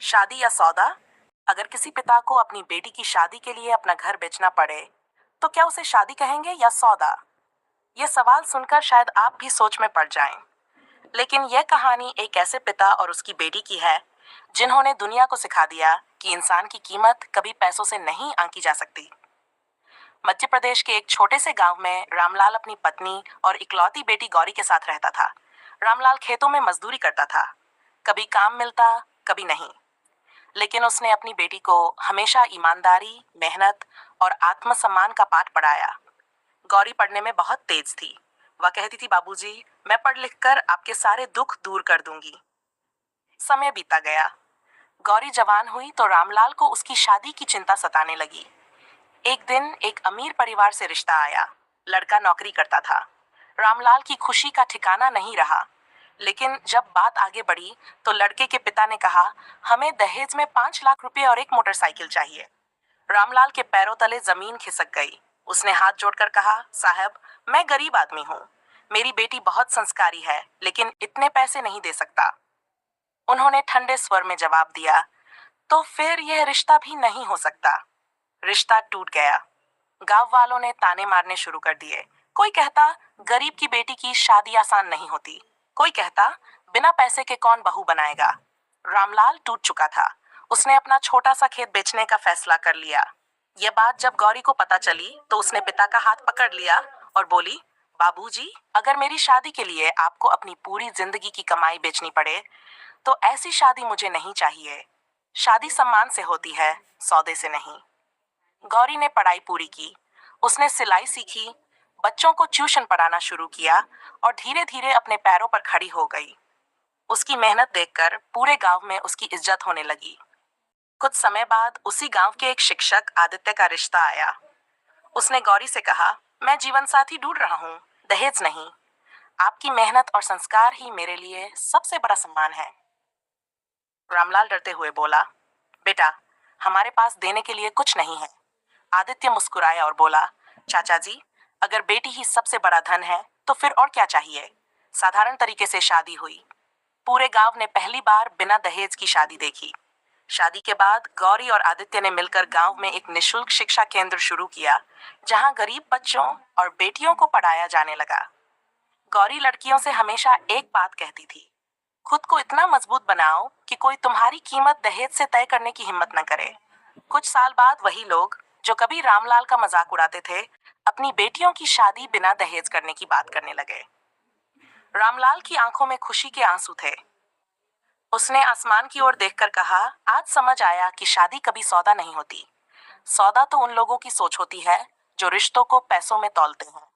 शादी या सौदा? अगर किसी पिता को अपनी बेटी की शादी के लिए अपना घर बेचना पड़े, तो क्या उसे शादी कहेंगे या सौदा? ये सवाल सुनकर शायद आप भी सोच में पड़ जाएं। लेकिन यह कहानी एक ऐसे पिता और उसकी बेटी की है, जिन्होंने दुनिया को सिखा दिया कि इंसान की कीमत कभी पैसों से नहीं आंकी जा सकती। मध्य प्रदेश के एक छोटे से गांव में रामलाल अपनी पत्नी और इकलौती बेटी गौरी के साथ रहता था। रामलाल खेतों में मजदूरी करता था। कभी काम मिलता, कभी नहीं। लेकिन उसने अपनी बेटी को हमेशा ईमानदारी, मेहनत और आत्मसम्मान का पाठ पढ़ाया। गौरी पढ़ने में बहुत तेज थी। वह कहती थी, बाबूजी, मैं पढ़ लिख कर आपके सारे दुख दूर कर दूंगी। समय बीता गया। गौरी जवान हुई तो रामलाल को उसकी शादी की चिंता सताने लगी। एक दिन एक अमीर परिवार से रिश्ता आया। लड़का नौकरी करता था। रामलाल की खुशी का ठिकाना नहीं रहा। लेकिन जब बात आगे बढ़ी तो लड़के के पिता ने कहा, हमें दहेज में 5 लाख रुपए और एक मोटरसाइकिल चाहिए। रामलाल के पैरों तले जमीन खिसक गई। उसने हाथ जोड़कर कहा, साहब, मैं गरीब आदमी हूँ। मेरी बेटी बहुत संस्कारी है, लेकिन इतने पैसे नहीं दे सकता। उन्होंने ठंडे स्वर में जवाब दिया, तो फिर यह रिश्ता भी नहीं हो सकता। रिश्ता टूट गया। गांव वालों ने ताने मारने शुरू कर दिए। कोई कहता, गरीब की बेटी की शादी आसान नहीं होती। कोई कहता, बिना पैसे के कौन बहू बनाएगा। रामलाल टूट चुका था। उसने अपना छोटा सा खेत बेचने का फैसला कर लिया। यह बात जब गौरी को पता चली तो उसने पिता का हाथ पकड़ लिया और बोली, बाबूजी, अगर मेरी शादी के लिए आपको अपनी पूरी जिंदगी की कमाई बेचनी पड़े, तो ऐसी शादी मुझे नहीं चाहिए। शादी सम्मान से होती है, सौदे से नहीं। गौरी ने पढ़ाई पूरी की। उसने सिलाई सीखी, बच्चों को ट्यूशन पढ़ाना शुरू किया और धीरे धीरे अपने पैरों पर खड़ी हो गई। उसकी मेहनत देखकर पूरे गांव में उसकी इज्जत होने लगी। कुछ समय बाद उसी गांव के एक शिक्षक आदित्य का रिश्ता आया। उसने गौरी से कहा, मैं जीवन साथी ढूंढ रहा हूँ, दहेज नहीं। आपकी मेहनत और संस्कार ही मेरे लिए सबसे बड़ा सम्मान है। रामलाल डरते हुए बोला, बेटा, हमारे पास देने के लिए कुछ नहीं है। आदित्य मुस्कुराया और बोला, चाचा जी, अगर बेटी ही सबसे बड़ा धन है तो फिर और क्या चाहिए। साधारण तरीके से शादी हुई। पूरे गांव ने पहली बार बिना दहेज की शादी देखी। शादी के बाद गौरी और आदित्य ने मिलकर गांव में एक निशुल्क शिक्षा केंद्र शुरू किया, जहां गरीब बच्चों और बेटियों को पढ़ाया जाने लगा। गौरी लड़कियों से हमेशा एक बात कहती थी, खुद को इतना मजबूत बनाओ कि कोई तुम्हारी कीमत दहेज से तय करने की हिम्मत न करे। कुछ साल बाद वही लोग जो कभी रामलाल का मजाक उड़ाते थे, अपनी बेटियों की शादी बिना दहेज करने की बात करने लगे। रामलाल की आंखों में खुशी के आंसू थे। उसने आसमान की ओर देखकर कहा, आज समझ आया कि शादी कभी सौदा नहीं होती। सौदा तो उन लोगों की सोच होती है जो रिश्तों को पैसों में तौलते हैं।